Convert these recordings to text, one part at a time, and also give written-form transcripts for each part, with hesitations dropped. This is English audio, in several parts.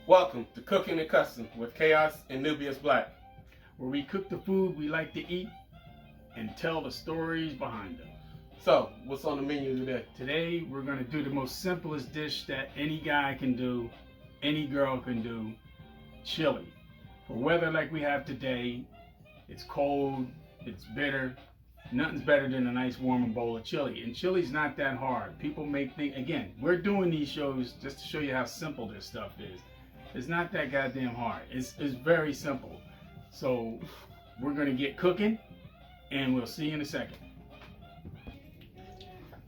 Welcome to Cookin Cussin with Chaos and Nubius Black, where we cook the food we like to eat and tell the stories behind them. So, what's on the menu today? Today, we're going to do the most simplest dish that any guy can do, any girl can do, chili. For weather like we have today, it's cold, it's bitter, nothing's better than a nice warm bowl of chili. And chili's not that hard. People make things, again, we're doing these shows just to show you how simple this stuff is. It's not that goddamn hard. It's very simple. So we're going to get cooking, and we'll see you in a second.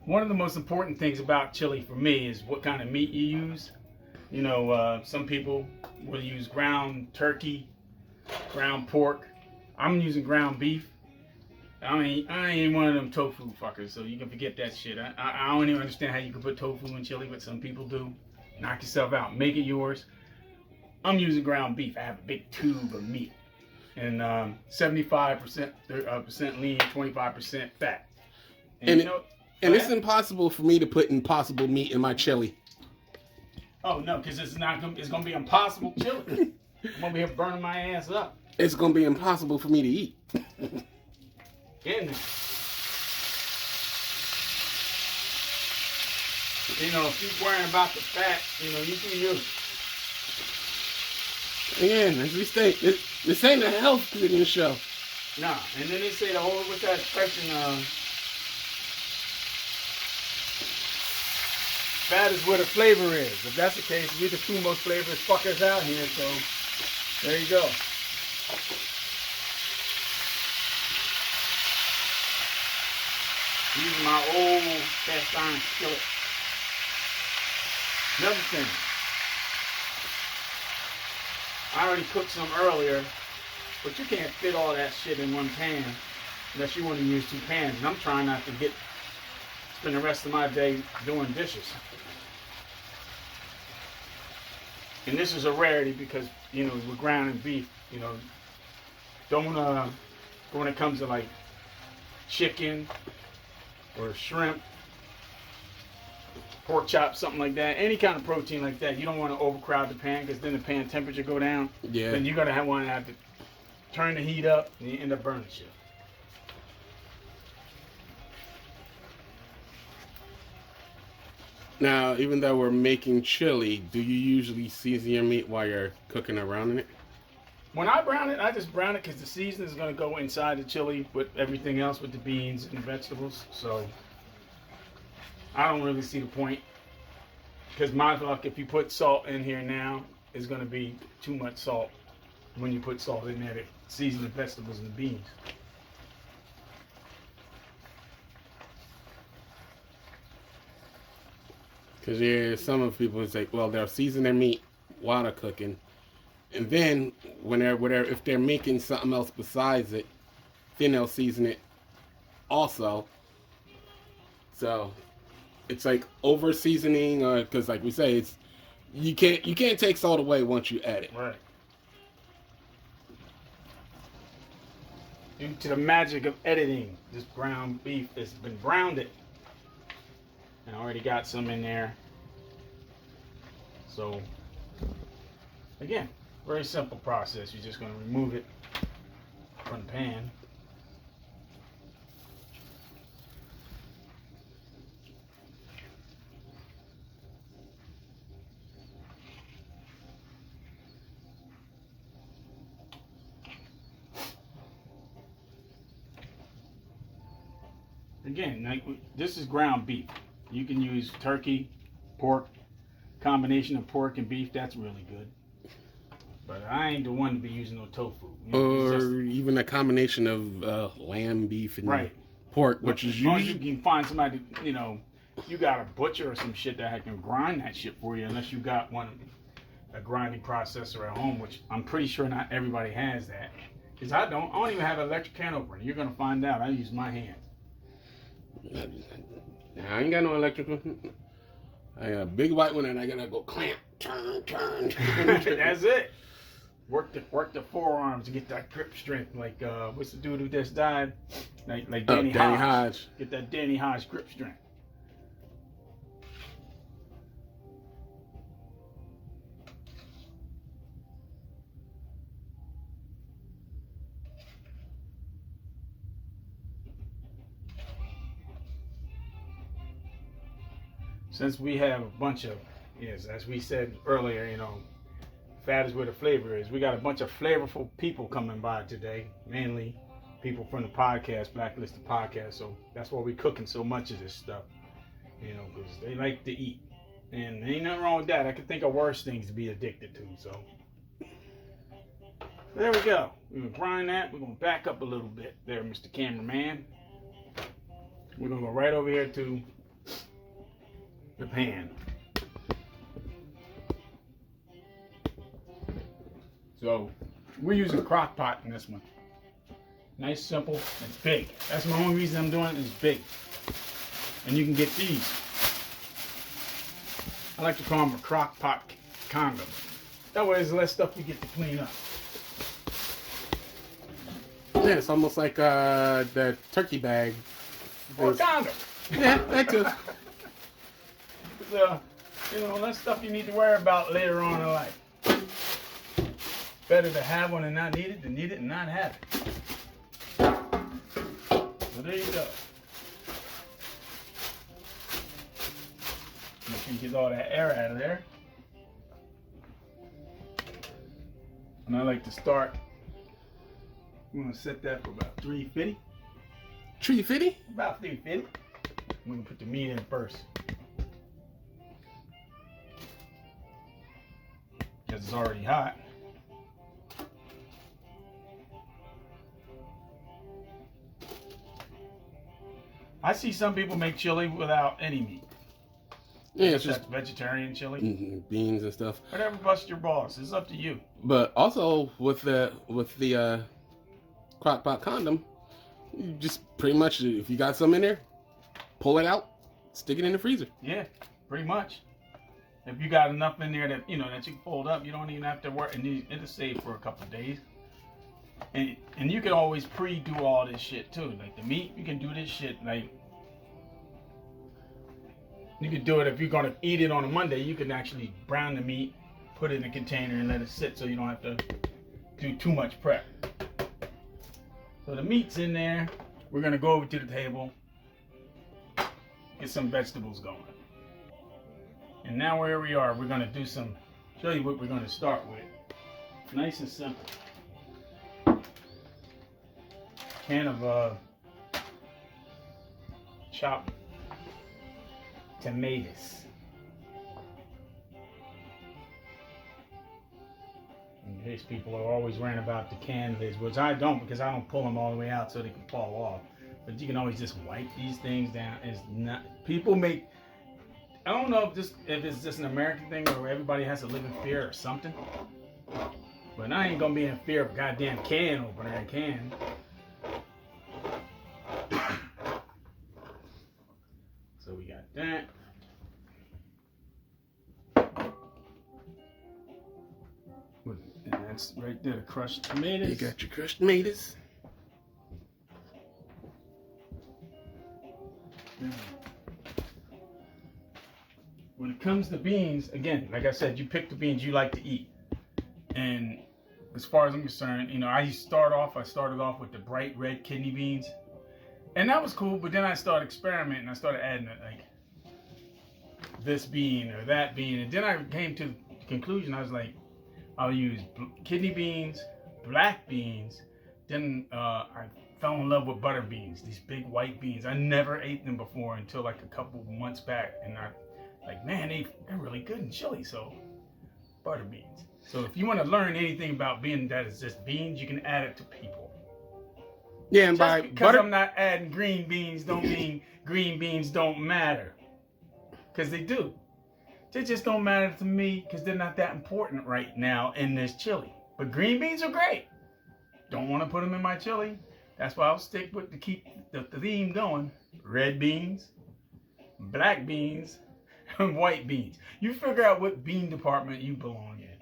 One of the most important things about chili for me is what kind of meat you use. You know, some people will use ground turkey, ground pork. I'm using ground beef. I mean, I ain't one of them tofu fuckers, so you can forget that shit. I don't even understand how you can put tofu in chili, but some people do. Knock yourself out. Make it yours. I'm using ground beef. I have a big tube of meat. And 75% lean, 25% fat. And it's impossible for me to put impossible meat in my chili. Oh, no, because it's going to be impossible chili. I'm going to be here burning my ass up. It's going to be impossible for me to eat. In there. You know, if you're worrying about the fat, you know, you can use it. Again, as we state, this ain't a health cooking show. Nah, and then they say the whole, what's that expression, fat is where the flavor is. If that's the case, we're the two most flavorous fuckers out here, so there you go. Using my old cast iron skillet. Another thing. I already cooked some earlier, but you can't fit all that shit in one pan unless you want to use two pans. And I'm trying not to spend the rest of my day doing dishes. And this is a rarity because, you know, we're grounding beef, you know, when it comes to like chicken or shrimp, pork chops, something like that, any kind of protein like that, you don't want to overcrowd the pan because then the pan temperature go down. Yeah. Then you're going to want to have to turn the heat up and you end up burning shit. Now, even though we're making chili, do you usually season your meat while you're cooking around in it? When I brown it, I just brown it because the seasoning is going to go inside the chili with everything else, with the beans and the vegetables. So I don't really see the point. Because my luck, if you put salt in here now, it's going to be too much salt when you put salt in there to season the vegetables and the beans. Because some of people say, well, they'll season their meat while they're cooking. And then, if they're making something else besides it, then they'll season it also. So it's like over seasoning, because like we say, you can't take salt away once you add it. Right. Due to the magic of editing, this ground beef has been browned. And I already got some in there. So again, very simple process. You're just going to remove it from the pan. Again, like, this is ground beef. You can use turkey, pork, combination of pork and beef. That's really good. But I ain't the one to be using no tofu. You know, or even a combination of lamb, beef, and pork, which is usually you can find somebody. You know, you got a butcher or some shit that can grind that shit for you, unless you got a grinding processor at home, which I'm pretty sure not everybody has that. Because I don't even have an electric can opener. You're gonna find out. I use my hand. I ain't got no electrical. I got a big white one, and I gotta go clamp, turn. That's it. Work the forearms to get that grip strength. Like what's the dude who just died? Like Danny Hodge. Get that Danny Hodge grip strength. since we have a bunch of, yes, as we said earlier, fat is where the flavor is. We got a bunch of flavorful people coming by today, mainly people from the podcast, Blacklisted podcast. So that's why we're cooking so much of this stuff, because they like to eat. And ain't nothing wrong with that. I can think of worse things to be addicted to. So there we go. We're going to grind that. We're going to back up a little bit there, Mr. Cameraman. We're going to go right over here to the pan. So we're using crock pot in this one. Nice, simple, and big. That's the only reason I'm doing it, is big. And you can get these. I like to call them a crock pot condom. That way there's less stuff you get to clean up. Yeah, it's almost like the turkey bag. Or a condom. Yeah, that too. Less stuff you need to worry about later on in life. Better to have one and not need it than need it and not have it. So there you go. Make sure you get all that air out of there. And I like to start. I'm going to set that for about 350. 350? About 350. I'm going to put the meat in first. Because it's already hot. I see some people make chili without any meat. Yeah, it's just vegetarian chili. Beans and stuff. Whatever, bust your balls. It's up to you. But also with the crock pot condom, you just pretty much, if you got some in there, pull it out, stick it in the freezer. Yeah, pretty much. If you got enough in there that that you can fold up, you don't even have to work, and it'll save for a couple of days. And you can always pre-do all this shit too. Like the meat, you can do this shit like. You can do it if you're gonna eat it on a Monday. You can actually brown the meat, put it in a container, and let it sit so you don't have to do too much prep. So the meat's in there. We're gonna go over to the table, get some vegetables going. And now where we are, we're gonna show you what we're gonna start with. Nice and simple. Can of chopped tomatoes. In case people are always worrying about the can lids, which I don't, because I don't pull them all the way out so they can fall off. But you can always just wipe these things down. It's not, people make, I don't know if it's just an American thing or everybody has to live in fear or something. But I ain't gonna be in fear of a goddamn can opener. Can. So we got that. And that's right there, the crushed tomatoes. You got your crushed tomatoes. When it comes to beans, again, like I said, you pick the beans you like to eat. And as far as I'm concerned, I started off with the bright red kidney beans. And that was cool, but then I started experimenting. I started adding like this bean or that bean. And then I came to the conclusion, I was like, I'll use kidney beans, black beans. Then I fell in love with butter beans, these big white beans. I never ate them before until like a couple months back. And I like, man, they're really good in chili. So butter beans. So if you want to learn anything about being that is just beans, you can add it to people. Yeah, and just by because butter, I'm not adding green beans don't mean green beans don't matter. Because they do. They just don't matter to me because they're not that important right now in this chili. But green beans are great. Don't want to put them in my chili. That's why I'll stick with to keep the theme going. Red beans, black beans, and white beans. You figure out what bean department you belong in.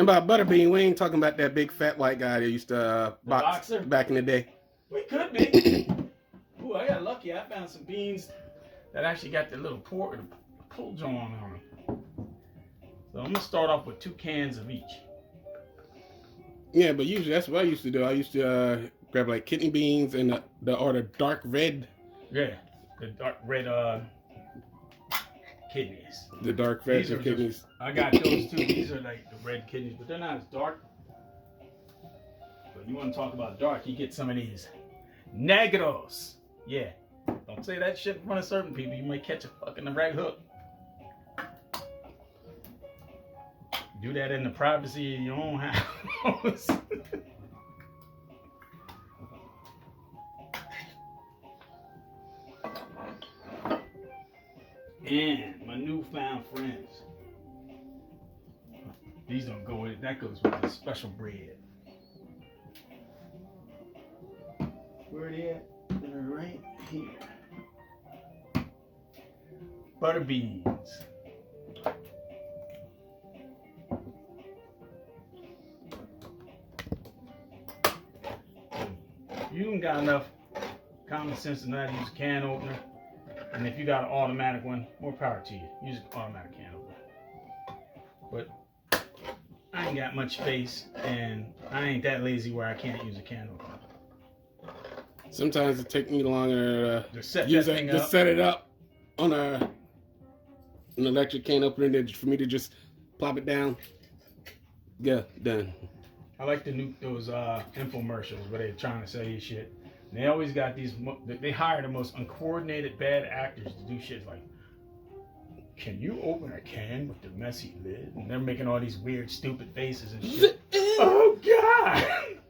and by butter bean, we ain't talking about that big fat white guy that used to box boxer? back in the day. We could be. Ooh, I got lucky. I found some beans that actually got the little pull joint on them. So I'm gonna start off with 2 cans of each. Yeah, but usually that's what I used to do. I used to grab like kidney beans and the dark red. Yeah, the dark red kidneys. The dark These veg are kidneys. I got those too. These are like the red kidneys, but they're not as dark. But you want to talk about dark, you get some of these negros. Yeah. Don't say that shit in front of certain people. You might catch a fucking right hook. Do that in the privacy of your own house. And my newfound friends. These don't go with it. That goes with the special bread. Where are they at? They're right here. Butter beans. You don't got enough common sense to not use a can opener. And if you got an automatic one, more power to you. Use an automatic can opener. But I ain't got much space, and I ain't that lazy where I can't use a can opener. Sometimes it takes me longer to set use that thing to up. set it up on an electric can opener than for me to just plop it down. Yeah, done. I like those infomercials where they're trying to sell you shit. And they always got these. They hire the most uncoordinated bad actors to do shit like, "Can you open a can with the messy lid?" And they're making all these weird, stupid faces and shit. Oh God!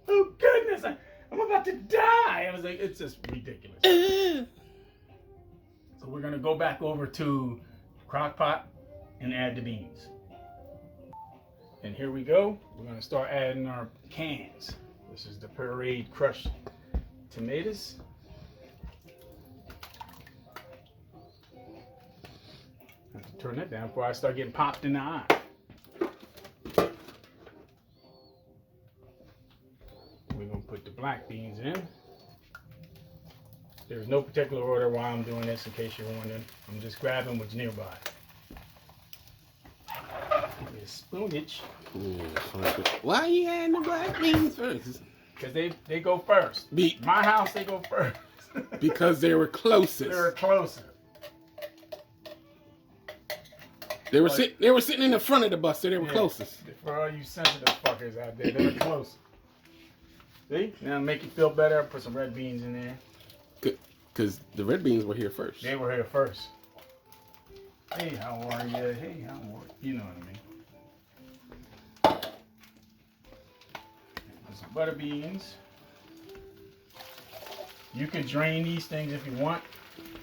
Oh goodness! I'm about to die. I was like, it's just ridiculous. So we're gonna go back over to crock pot and add the beans. And here we go. We're gonna start adding our cans. This is the pureed crushed tomatoes. I have to turn that down before I start getting popped in the eye. We're gonna put the black beans in. There's no particular order why I'm doing this, in case you're wondering. I'm just grabbing what's nearby. There's spoonage. Why are you adding the black beans first? Because they go first. My house, they go first. Because they were closest. They were closer. They were sitting in the front of the bus, so they were closest. For all you sensitive fuckers out there, they were close. See? Now to make you feel better, I put some red beans in there. Because the red beans were here first. They were here first. Hey, how are you? Hey, how are you? You know what I mean. Put some butter beans. You can drain these things if you want,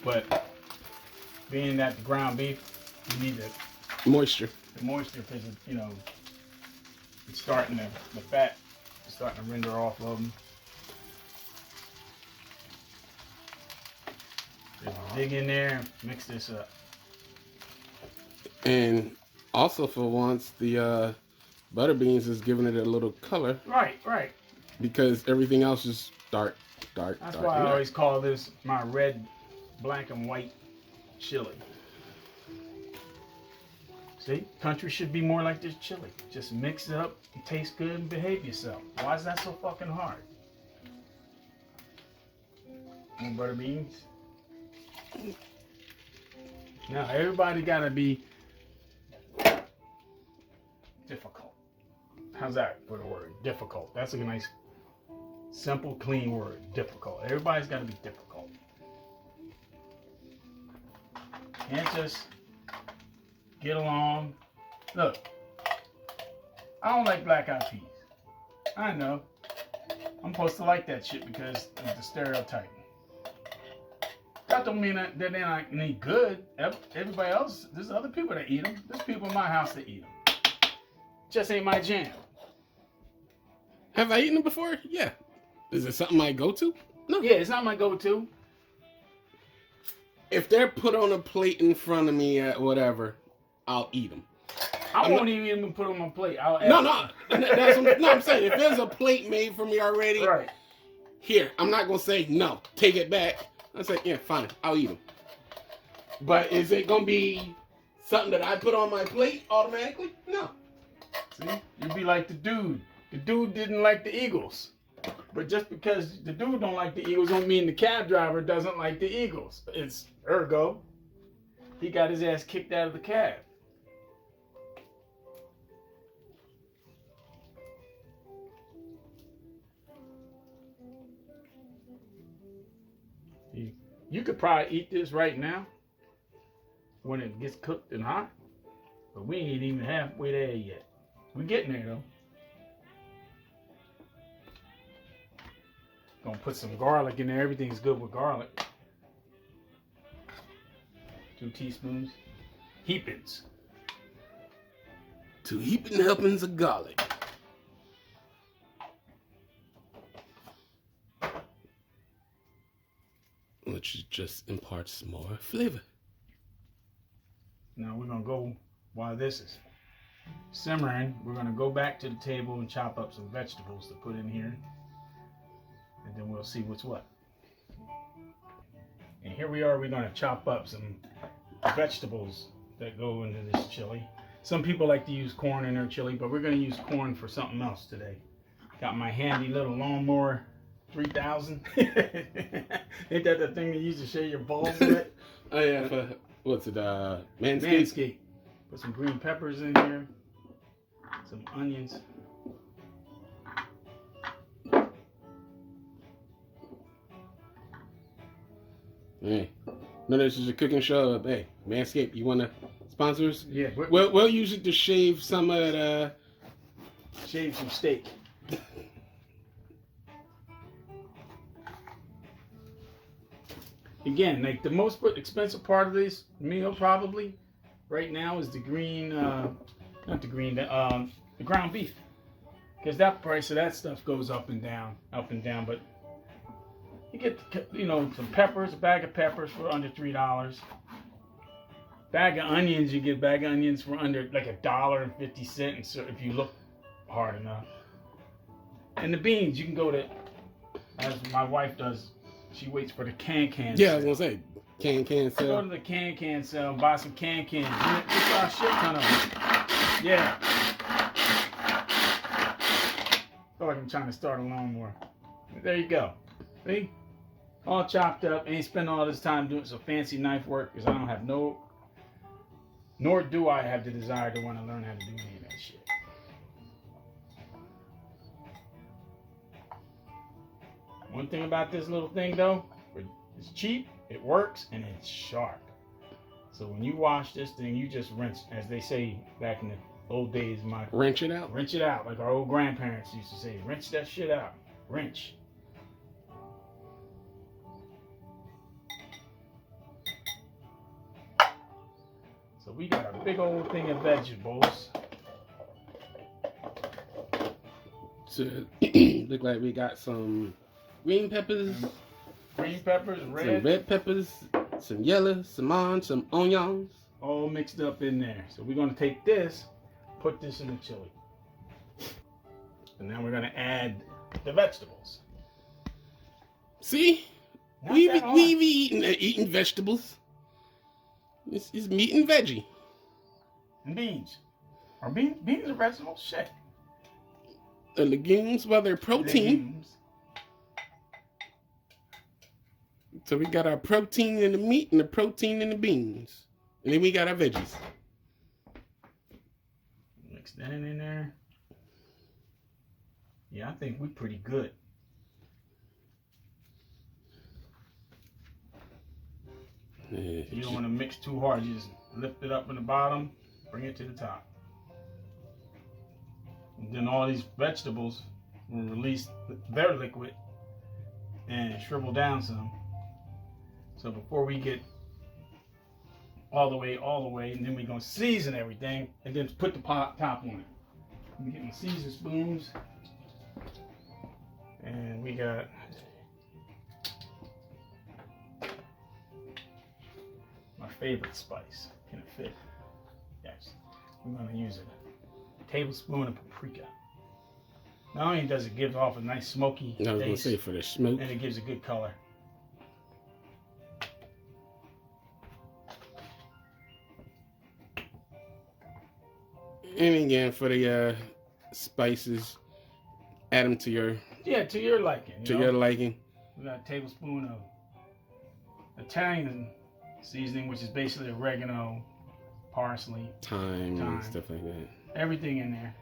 but being that the ground beef, you need the moisture. The moisture, because it's starting the fat is starting to render off of them. Just dig in there and mix this up. And also for once, the butter beans is giving it a little color. Right. Because everything else is dark. That's why I always call this my red, black, and white chili. See, country should be more like this chili. Just mix it up, taste good, and behave yourself. Why is that so fucking hard? More butter beans. Now everybody gotta be difficult. How's that for the word? Difficult. That's a nice, simple, clean word. Difficult. Everybody's gotta be difficult. Can't just get along. Look, I don't like black eyed peas. I know. I'm supposed to like that shit because of the stereotype. That don't mean that they're not any good. Everybody else, there's other people that eat them. There's people in my house that eat them. Just ain't my jam. Have I eaten them before? Yeah. Is it something I go to? No. Yeah, it's not my go-to. If they're put on a plate in front of me at whatever, I'll eat them. I won't even put them on my plate. I'm saying if there's a plate made for me already, right here, I'm not gonna say no. Take it back. I say, yeah, fine, I'll eat them. But is it gonna be something that I put on my plate automatically? No. See, you'd be like the dude. The dude didn't like the Eagles, but just because the dude don't like the Eagles, don't mean the cab driver doesn't like the Eagles. It's ergo. He got his ass kicked out of the cab. You could probably eat this right now when it gets cooked and hot, but we ain't even halfway there yet. We're getting there though. Gonna put some garlic in there. Everything's good with garlic. 2 teaspoons. Heapings. 2 heaping helpings of garlic. Which just imparts more flavor. Now we're gonna go, while this is simmering, we're gonna go back to the table and chop up some vegetables to put in here. And then we'll see what's what. And here we are, we're gonna chop up some vegetables that go into this chili. Some people like to use corn in their chili, but we're gonna use corn for something else today. Got my handy little lawnmower 3000. Ain't that the thing you use to shave your balls with? Oh yeah, for, what's it, Manscaped? Manscaped. Put some green peppers in here. Some onions. Hey, no, this is a cooking show. Hey, Manscaped, you want to sponsor us? Yeah. We'll use it to shave some of the... Shave some steak. Again, like the most expensive part of this meal probably right now is the green, not the green, the ground beef. Because that price of that stuff goes up and down. But you get, some peppers, a bag of peppers for under $3. Bag of onions, you get a bag of onions for under like $1.50, so if you look hard enough. And the beans, you can go to, as my wife does, she waits for the can. Yeah, I was gonna say can sell. Go to the can sell and buy some cans. Get a shit ton of them. Yeah. Feel like I'm trying to start a lawnmower. There you go. See? All chopped up. Ain't spend all this time doing some fancy knife work because I don't have nor do I have the desire to want to learn how to do any of that shit. One thing about this little thing though, it's cheap, it works, and it's sharp. So when you wash this thing, you just rinse, as they say back in the old days, Rinse it out? Rinse it out, like our old grandparents used to say. Rinse that shit out. Rinse. So we got a big old thing of vegetables. So look like we got some green peppers, red, some red peppers, some yellow, some orange, some onions. All mixed up in there. So we're going to take this, put this in the chili. And now we're going to add the vegetables. See? We be eating vegetables. It's meat and veggie. And beans. Are beans are vegetables? Shit. The legumes, well, they're protein. Legumes. So we got our protein in the meat and the protein in the beans. And then we got our veggies. Mix that in there. Yeah, I think we're pretty good. You don't want to mix too hard. You just lift it up in the bottom, bring it to the top. And then all these vegetables will release their liquid and shrivel down some. So before we get all the way, and then we're going to season everything and then put the top on it. Let me get my season spoons. And we got my favorite spice. Can it fit? Yes. We're going to use a tablespoon of paprika. Not only does it give off a nice smoky taste, I was going to say for the smoke. and it gives a good color. And again, for the spices, add them to your liking. Your liking. We got a tablespoon of Italian seasoning, which is basically oregano, parsley, thyme, and stuff like that. Everything in there.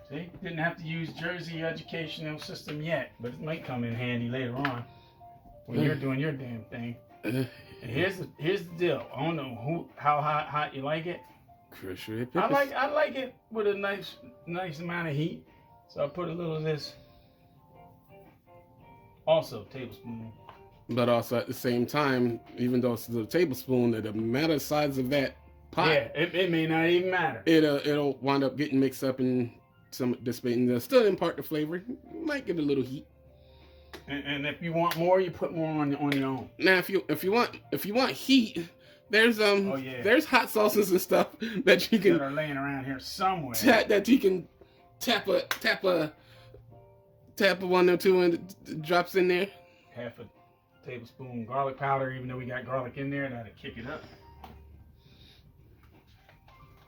See, didn't have to use Jersey educational system yet, but it might come in handy later on when you're doing your damn thing. And here's the deal. I don't know how hot you like it. I like it with a nice amount of heat. So I put a little of this. Also, tablespoon. But also at the same time, even though it's a little tablespoon, the amount of size of that pot, yeah, it may not even matter. It'll wind up getting mixed up in some dissipating. They'll still impart the flavor. Might get a little heat. And if you want more, you put more on your own. Now, if you want heat, there's hot sauces and stuff that you can that are laying around here somewhere. That you can tap a 1 or 2 and it drops in there. Half a tablespoon garlic powder, even though we got garlic in there, that'll kick it up.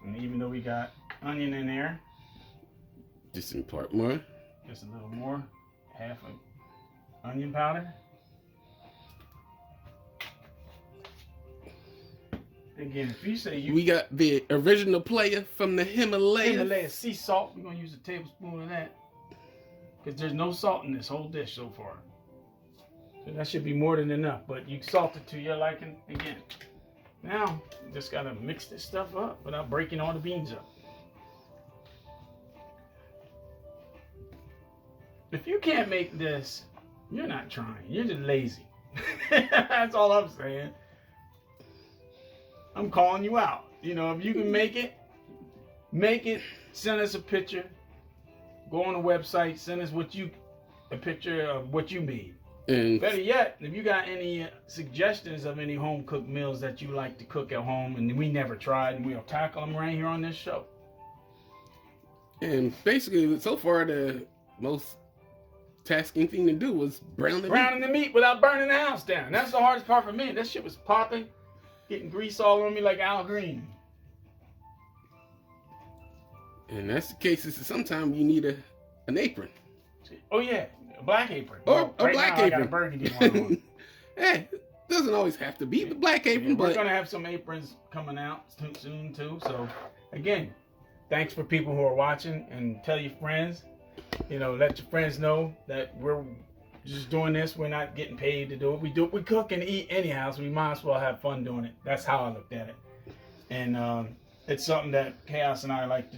And even though we got onion in there, just impart more. Just a little more. Half a onion powder. Again, if you say we got the original player from the Himalaya sea salt, we're gonna use a tablespoon of that because there's no salt in this whole dish so far. So that should be more than enough. But you salt it to your liking again. Now, you just gotta mix this stuff up without breaking all the beans up. If you can't make this, you're not trying. You're just lazy. That's all I'm saying. I'm calling you out. You know, if you can make it, send us a picture. Go on the website, send us a picture of what you made. And better yet, if you got any suggestions of any home cooked meals that you like to cook at home and we never tried, and we'll tackle them right here on this show. And basically, so far, the most tasking thing to do was browning the meat without burning the house down. That's the hardest part for me. That shit was popping, getting grease all on me like Al Green. And that's the case. Sometimes you need an apron. Oh yeah, a black apron. Or a black apron. I got a burgundy one on. Hey, doesn't always have to be the black apron, but we're gonna have some aprons coming out soon too. So again, thanks for people who are watching, and tell your friends. You know, let your friends know that we're just doing this. We're not getting paid to do it. We cook and eat anyhow, so we might as well have fun doing it. That's how I looked at it. And it's something that Chaos and I like to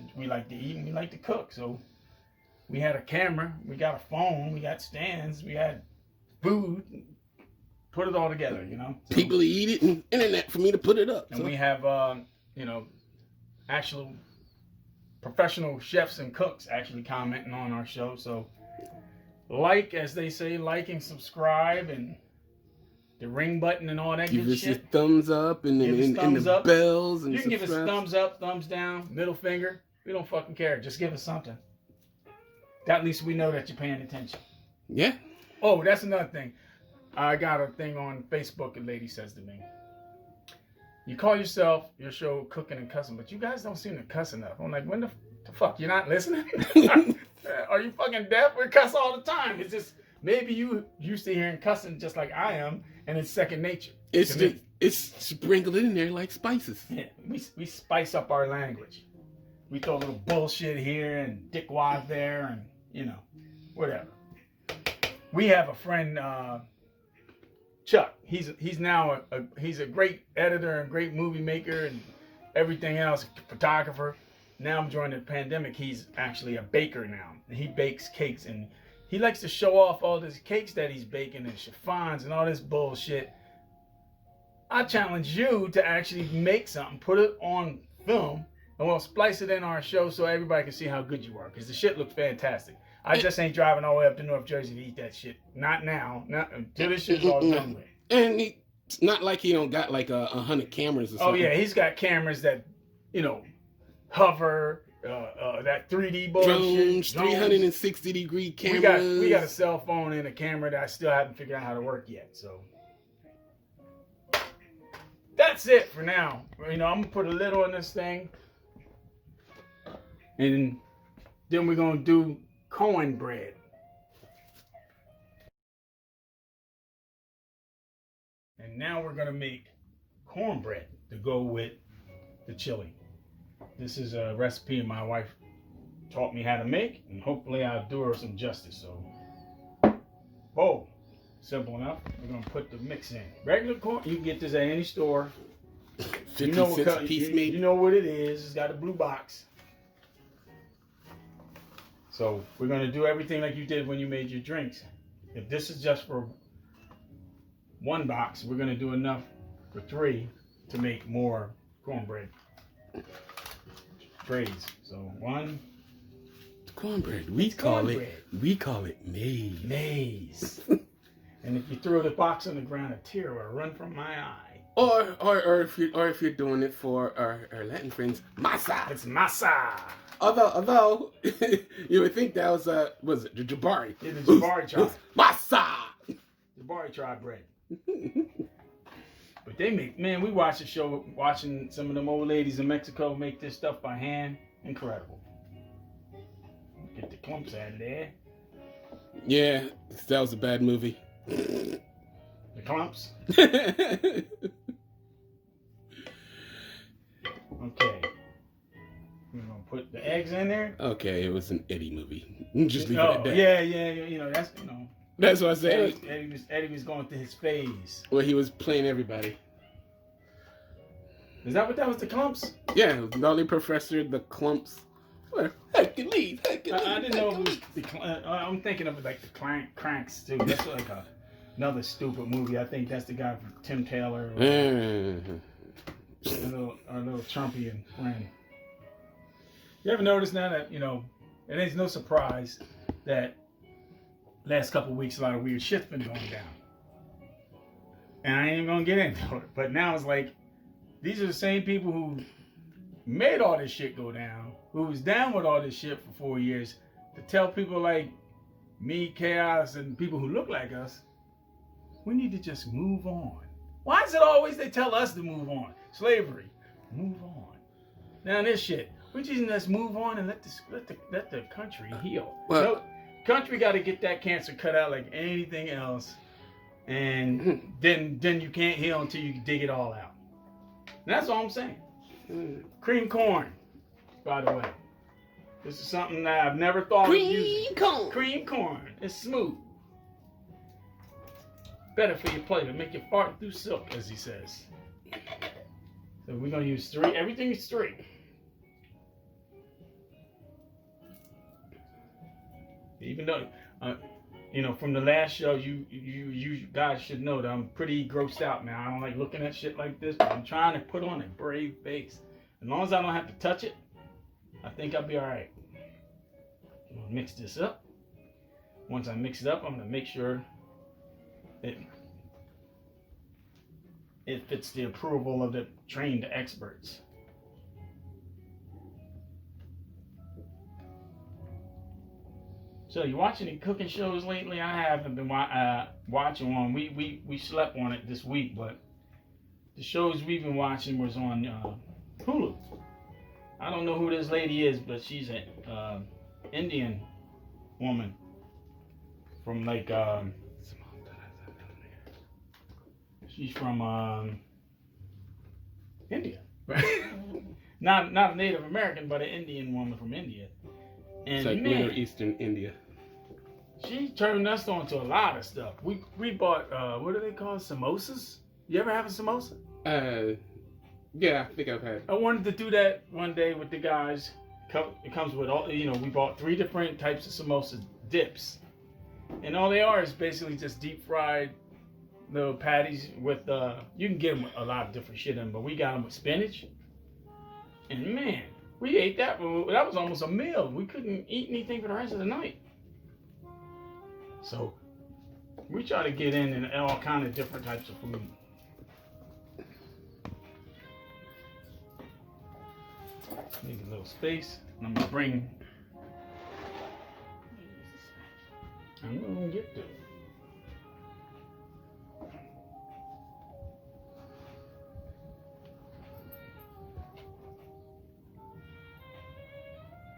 eat and we like to cook. So we had a camera, we got a phone, we got stands, we had food. Put it all together, you know. So, people eat it and internet for me to put it up. And we have actual professional chefs and cooks actually commenting on our show. So as they say, like and subscribe and the ring button and all that give good us shit. Your thumbs up and the bells and you can give us a thumbs up, thumbs down, middle finger. We don't fucking care. Just give us something. At least we know that you're paying attention. Yeah. Oh, that's another thing. I got a thing on Facebook. A lady says to me, "You call yourself your show Cookin Cussin, but you guys don't seem to cuss enough." I'm like, when the fuck? You're not listening? Are you fucking deaf? We cuss all the time. It's just maybe you used to hearing cussing just like I am, and it's second nature. It's sprinkled in there like spices. Yeah, we spice up our language. We throw a little bullshit here and dickwad there, and whatever. We have a friend, Chuck. He's now he's a great editor and great movie maker and everything else, photographer. Now during the pandemic, he's actually a baker now. He bakes cakes and he likes to show off all these cakes that he's baking and chiffons and all this bullshit. I challenge you to actually make something, put it on film, and we'll splice it in our show so everybody can see how good you are. Because the shit looks fantastic. I just ain't driving all the way up to North Jersey to eat that shit. Not now. Not until this shit's all done with. And it's not like he don't got like 100 cameras or something. Oh yeah, he's got cameras that, hover, that 3D bullshit. Drones, 360-degree cameras. We got a cell phone and a camera that I still haven't figured out how to work yet. So that's it for now. I'm gonna put a little in this thing, and then we're gonna do cornbread. And now we're gonna make cornbread to go with the chili. This is a recipe my wife taught me how to make, and hopefully I'll do her some justice. So, bowl, simple enough. We're gonna put the mix in. Regular corn, you can get this at any store. 50 You know cents a piece, maybe. You know what it is. It's got a blue box. So we're gonna do everything like you did when you made your drinks. If this is just for one box, we're gonna do enough for 3 to make more cornbread trays. So 1. Cornbread. We call it maize. Maize. And if you throw the box on the ground, a tear will run from my eye. Or if you're doing it for our Latin friends, masa. It's masa. Although you would think that was it the Jabari? Yeah, the Jabari tribe. Masa. Jabari tribe bread. But they make, man, we watched the show, watching some of them old ladies in Mexico make this stuff by hand. Incredible. Get the clumps out of there. Yeah, that was a bad movie. The clumps. Okay. We're gonna put the eggs in there. Okay, it was an Eddie movie. Just leave it at that. Yeah. You know, That's what I said. Eddie was going through his phase. Well, he was playing everybody. Is that what was, the clumps? Yeah, Nolly Professor, the clumps. Hercules. I didn't know it was I'm thinking of it like the Cranks too. That's like another stupid movie. I think that's the guy from Tim Taylor. Or our little Trumpian friend. You ever notice now that, it ain't no surprise that last couple of weeks a lot of weird shit's been going down. And I ain't even gonna get into it. But now it's like, these are the same people who made all this shit go down, who was down with all this shit for 4 years, to tell people like me, Chaos, and people who look like us, we need to just move on. Why is it always they tell us to move on? Slavery, move on. Now this shit, we just let's move on and let the country heal. Well, no, country got to get that cancer cut out like anything else, and then you can't heal until you dig it all out. And that's all I'm saying. Cream corn, by the way. This is something that I've never thought of using. Cream corn. It's smooth. Better for your plate. It'll make you fart through silk, as he says. So we're going to use 3. Everything is 3. Even though, from the last show, you guys should know that I'm pretty grossed out, man. I don't like looking at shit like this, but I'm trying to put on a brave face. As long as I don't have to touch it, I think I'll be all right. I'm gonna mix this up. Once I mix it up, I'm gonna make sure it fits the approval of the trained experts. So you watching any cooking shows lately? I haven't been watching one. We slept on it this week, but the shows we've been watching was on Hulu. I don't know who this lady is, but she's an Indian woman from like she's from India, right? not a Native American, but an Indian woman from India. And it's like Middle Eastern India. She turned us on to a lot of stuff. We bought what do they call samosas? You ever have a samosa? Yeah, I think I've had. I wanted to do that one day with the guys. It comes with all, we bought 3 different types of samosa dips, and all they are is basically just deep fried little patties with you can get them with a lot of different shit in them, but we got them with spinach. And man, we ate that. That was almost a meal. We couldn't eat anything for the rest of the night. So we try to get in all kind of different types of food. Need a little space. And I'm gonna get to it.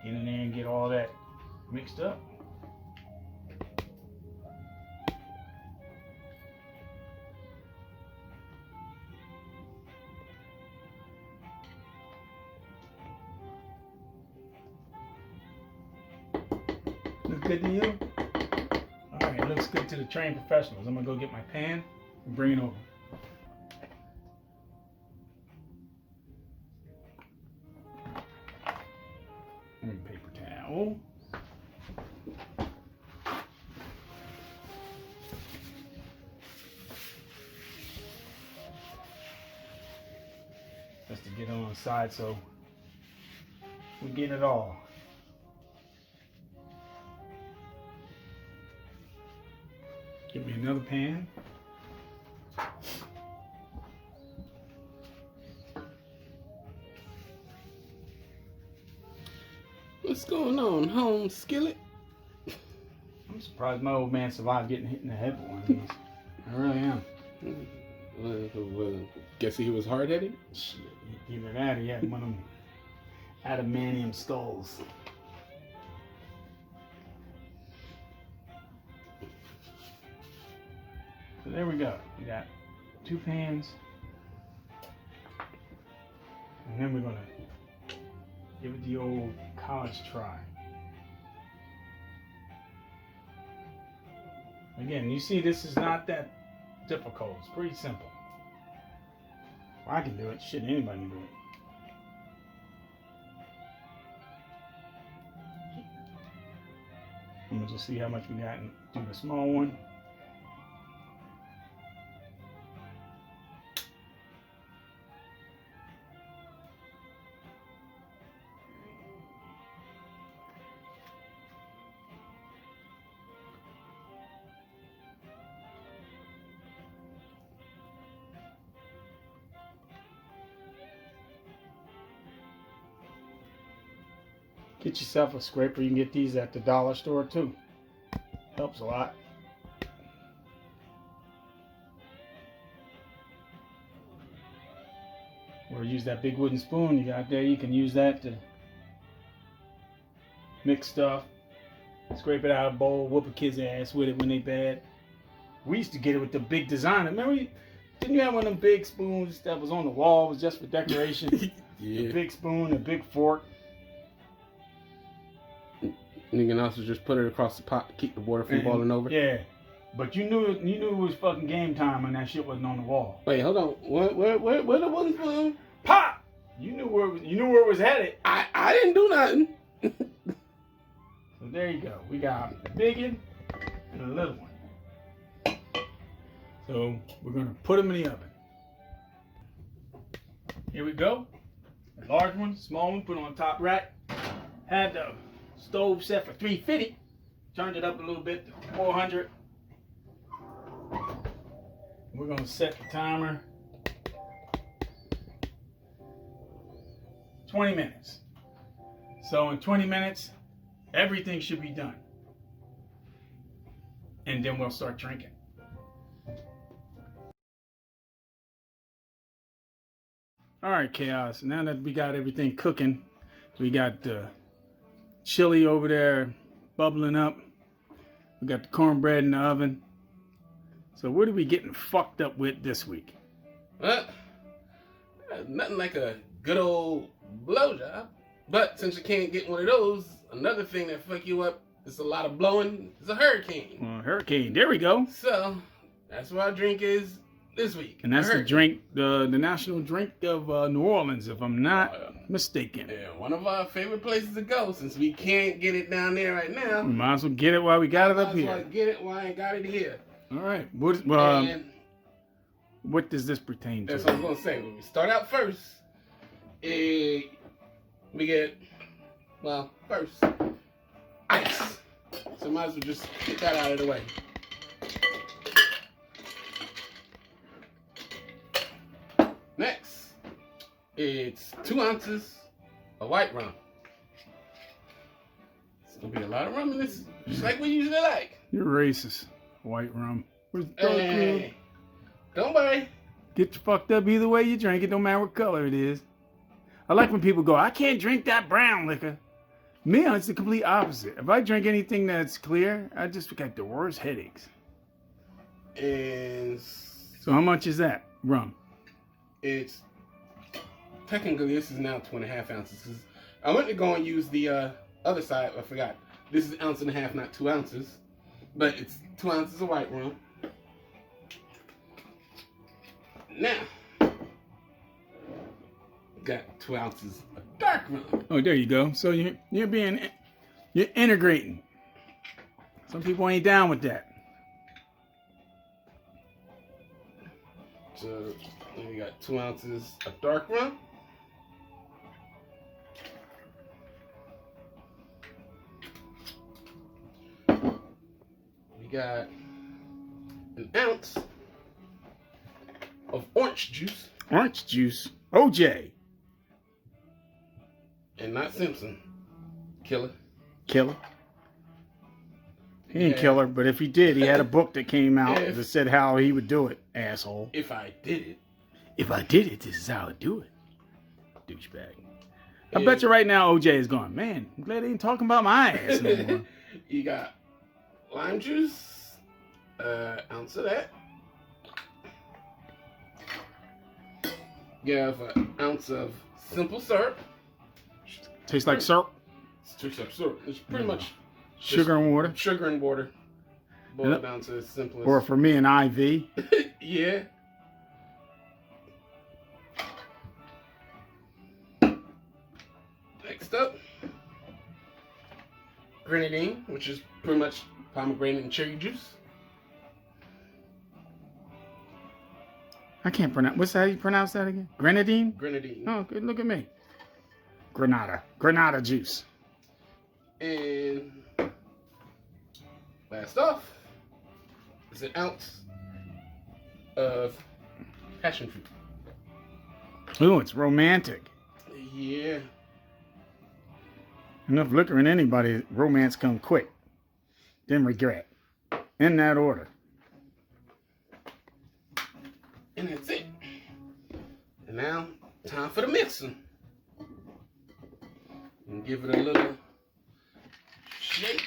Get in there and get all that mixed up. good to you? All right, it looks good to the trained professionals. I'm gonna go get my pan and bring it over. And paper towel. Just to get on the side so we get it all. Give me another pan. What's going on, home skillet? I'm surprised my old man survived getting hit in the head with one of these. I really am. Guess he was hard-headed? Shit, either that or he had one of them adamantium skulls. So there we go. We got 2 pans. And then we're going to give it the old college try. Again, you see this is not that difficult. It's pretty simple. If I can do it, shit, anybody can do it. I'm going to just see how much we got and do the small one. Get yourself a scraper. You can get these at the dollar store too. Helps a lot. Or use that big wooden spoon you got there. You can use that to mix stuff. Scrape it out of a bowl. Whoop a kid's ass with it when they bad. We used to get it with the big designer. Remember, didn't you have one of them big spoons that was on the wall? It was just for decoration. Yeah. A big spoon, a big fork. You can also just put it across the pot to keep the water from boiling over. Yeah, but you knew it was fucking game time when that shit wasn't on the wall. Wait, hold on. Where the one spoon? Pop! You knew where it was headed. I didn't do nothing. So there you go. We got a big one and a little one. So we're gonna put them in the oven. Here we go. A large one, small one, put on the top rack. Had the stove set for 350. Turned it up a little bit to 400. We're gonna set the timer 20 minutes. So in 20 minutes, everything should be done. And then we'll start drinking. All right, Chaos. Now that we got everything cooking, we got the chili over there bubbling up. We got the cornbread in the oven. So what are we getting fucked up with this week? Well, nothing like a good old blowjob. But since you can't get one of those, another thing that fuck you up is a lot of blowing is a hurricane. Well, hurricane. There we go. So that's what our drink is this week. And that's the drink, the national drink of New Orleans, if I'm not mistaken. Yeah, one of our favorite places to go since we can't get it down there right now. We might as well get it while we got it up here. Might as well get it while I got it here. All right. What does this pertain to? That's what I was going to say. When we start out first, we get, well, first, ice. So might as well just get that out of the way. Next, it's 2 ounces of white rum. It's going to be a lot of rum in this, just like we usually like. You're racist. White rum. Where's the dark rum? Don't worry. Get you fucked up either way you drink it, no matter what color it is. I like when people go, I can't drink that brown liquor. Me, it's the complete opposite. If I drink anything that's clear, I just get the worst headaches. And so how much is that rum? It's technically this is now 2.5 ounces. I went to go and use the other side. I forgot This is 1.5 ounces, not 2 ounces. But it's 2 ounces of white rum. Now, got 2 ounces of dark rum. Oh, there you go. So you're integrating. Some people ain't down with that. So we got 2 ounces of dark rum. We got 1 ounce of orange juice. Orange juice. OJ. And not Simpson. Killer. Killer. He ain't killer, but if he did, he had a book that came out that said how he would do it, asshole. If I did it. If I did it, this is how I'd do it. Douchebag. I bet you right now OJ is going, man, I'm glad they ain't talking about my ass no more. You got lime juice, ounce of that. You have 1 ounce of simple syrup. Tastes like syrup? It tastes like syrup. It's pretty much sugar and water. Sugar and water. Boiled down to the simplest. Or for me, an IV. Yeah. Next up, grenadine, which is pretty much pomegranate and cherry juice. I can't pronounce. What's how you pronounce that again? Grenadine? Grenadine. Oh, good. Look at me. Granada juice. And last off is 1 ounce of passion fruit. Ooh, it's romantic. Yeah. Enough liquor in anybody, romance come quick. Then regret. In that order. And that's it. And now, time for the mixing. And give it a little shake.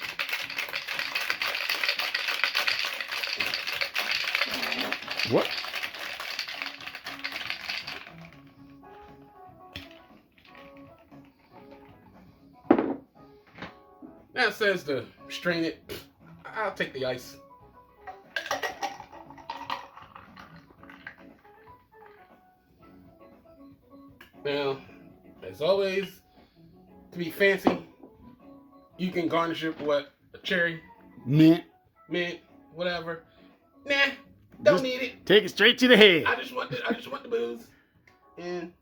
What? Now it says to strain it. I'll take the ice. Now, as always, to be fancy, you can garnish it with what? A cherry, Mint, whatever. Nah, don't Just need it. take it straight to the head. I just want the booze. And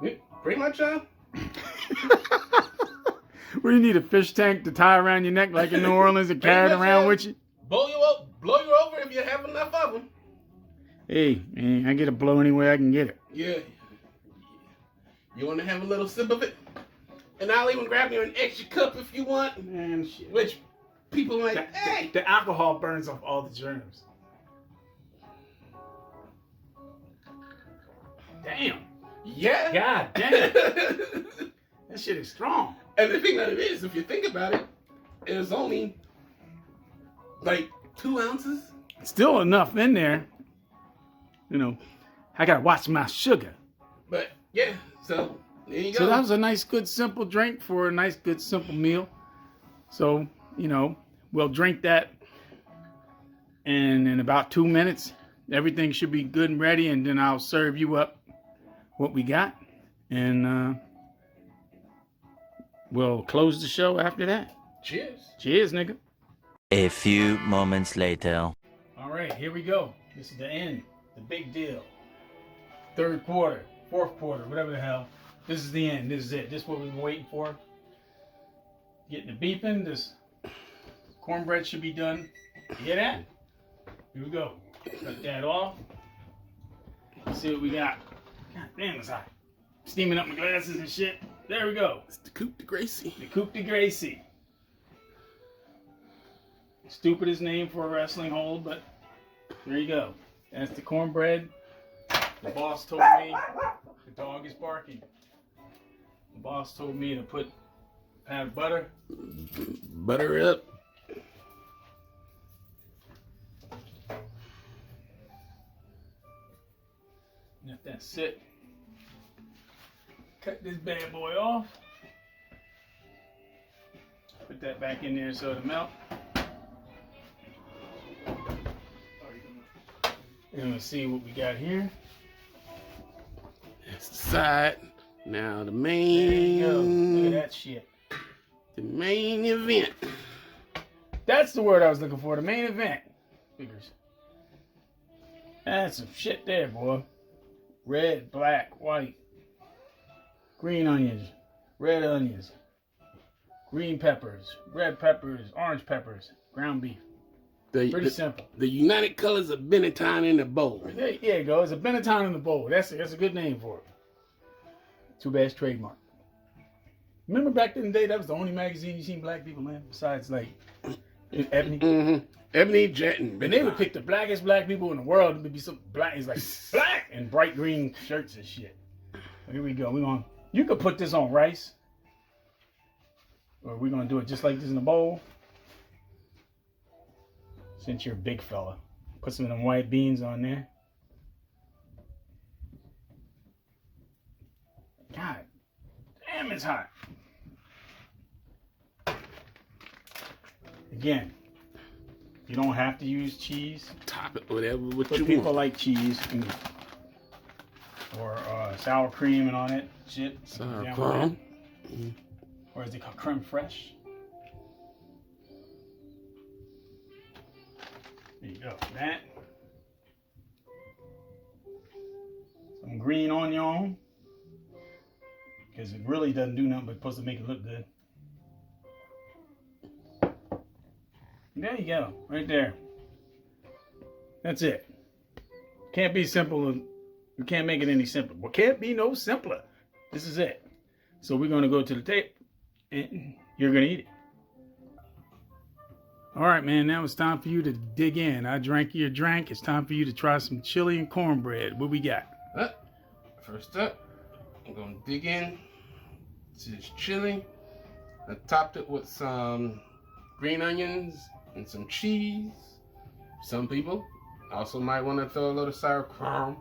yeah, pretty much, Well, you need a fish tank to tie around your neck like in New Orleans and carry it around with you. blow you over if you have enough of them. Hey, man, I get a blow any way I can get it. Yeah. You want to have a little sip of it? And I'll even grab you an extra cup if you want. Man, shit. Which people are like, hey. The alcohol burns off all the germs. Damn. Yeah. God damn. That shit is strong. And the thing that it is, if you think about it, it's only like 2 ounces. Still enough in there. You know, I gotta watch my sugar. But yeah, so there you go. So that was a nice, good, simple drink for a nice, good, simple meal. So, you know, we'll drink that. And in about 2 minutes, everything should be good and ready. And then I'll serve you up what we got. And we'll close the show after that. Cheers. Cheers, nigga. A few moments later. All right, here we go. This is the end. The big deal. Third quarter, fourth quarter, whatever the hell. This is the end. This is it. This is what we've been waiting for. Getting the beeping. This cornbread should be done. You hear that? Here we go. Cut that off. Let's see what we got. God damn, it's hot. Steaming up my glasses and shit. There we go. It's the Coupe de Gracie. The Coupe de Gracie. Stupidest name for a wrestling hold, but there you go. That's the cornbread. The boss told me, the dog is barking. The boss told me to put a pat of butter. Butter up. Let that sit. cut this bad boy off. Put that back in there so it'll melt. And let's see what we got here. That's the side. Now the There you go. Look main. at that shit. The main event. That's the word I was looking for. The main event. Figures. That's some shit there, boy. Red, black, white. Green onions. Red onions. Green peppers. Red peppers. Orange peppers. Ground beef. Pretty simple. The united colors of Benetton in the bowl. There you go. It's a Benetton in the bowl. That's a good name for it. Too bad it's trademark. Remember back in the day, that was the only magazine you seen black people in, besides like Ebony. Mm-hmm. Ebony, Jet, and And they would pick the blackest black people in the world. It would be some black. It's like black and bright green shirts and shit. So here we go. You could put this on rice, or we're gonna do it just like this in the bowl. Since you're a big fella, put some of them white beans on there. God damn, it's hot. Again, you don't have to use cheese. Top it, whatever what But you people want. like cheese or sour cream and on it. Shit. Sour Yeah, cream. or is it called creme fraiche? There you go. That. Some green onion. Because it really doesn't do nothing but supposed to make it look good. There you go. Right there. That's it. Can't be simple. You can't make it any simpler. Well, can't be no simpler. This is it. So we're going to go to the tape and you're going to eat it. All right, man. Now it's time for you to dig in. I drank your drink. It's time for you to try some chili and cornbread. What we got? First up, I'm going to dig in to this chili. I topped it with some green onions and some cheese. Some people also might want to throw a little sour cream.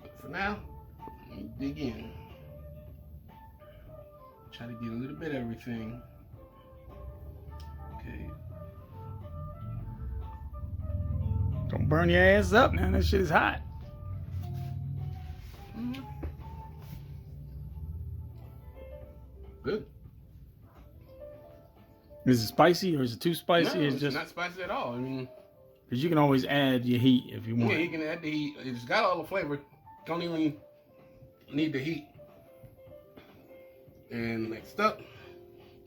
But for now, let me dig in. Try to get a little bit of everything. Okay. Don't burn your ass up, man. That shit is hot. Good. Is it spicy or is it too spicy? No, It's it's just not spicy at all. I mean, because you can always add your heat if you want. yeah, you can add the heat. It's got all the flavor. Don't even need the heat. And next up,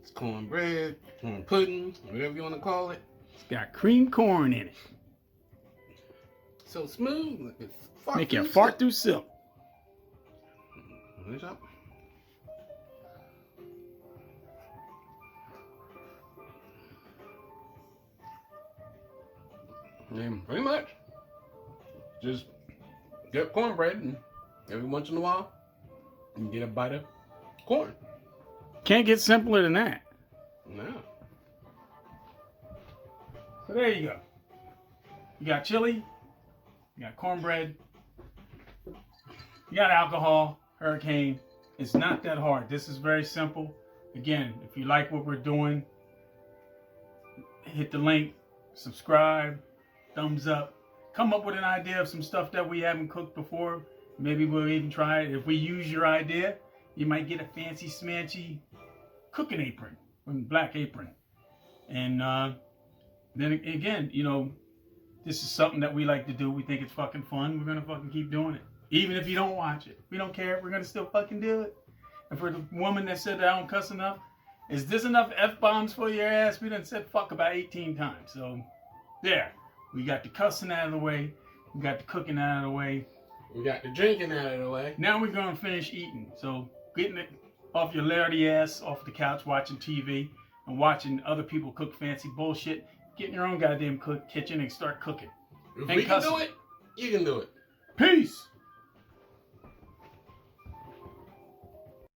it's cornbread, corn pudding, whatever you want to call it. It's got cream corn in it. So smooth. Like it's Make you fart through silk. Finish up. And pretty much, just get cornbread, and every once in a while, you can get a bite of corn. Can't get simpler than that. No. So there you go. You got chili, you got cornbread, you got alcohol, Hurricane. It's not that hard. This is very simple. Again, if you like what we're doing, hit the link, subscribe, thumbs up. Come up with an idea of some stuff that we haven't cooked before. Maybe we'll even try it. If we use your idea, you might get a fancy smancy cooking apron, black apron. And then again, you know, this is something that we like to do. We think it's fucking fun. We're gonna fucking keep doing it. Even if you don't watch it. We don't care. We're gonna still fucking do it. And for the woman that said that I don't cuss enough, is this enough F-bombs for your ass? We done said fuck about 18 times. So, there. We got the cussing out of the way. We got the cooking out of the way. We got the drinking out of the way. Now we're gonna finish eating. So, getting it off your lardy ass, off the couch, watching TV, and watching other people cook fancy bullshit. Get in your own goddamn kitchen and start cooking. If And we can cussing. do it, you can do it. Peace!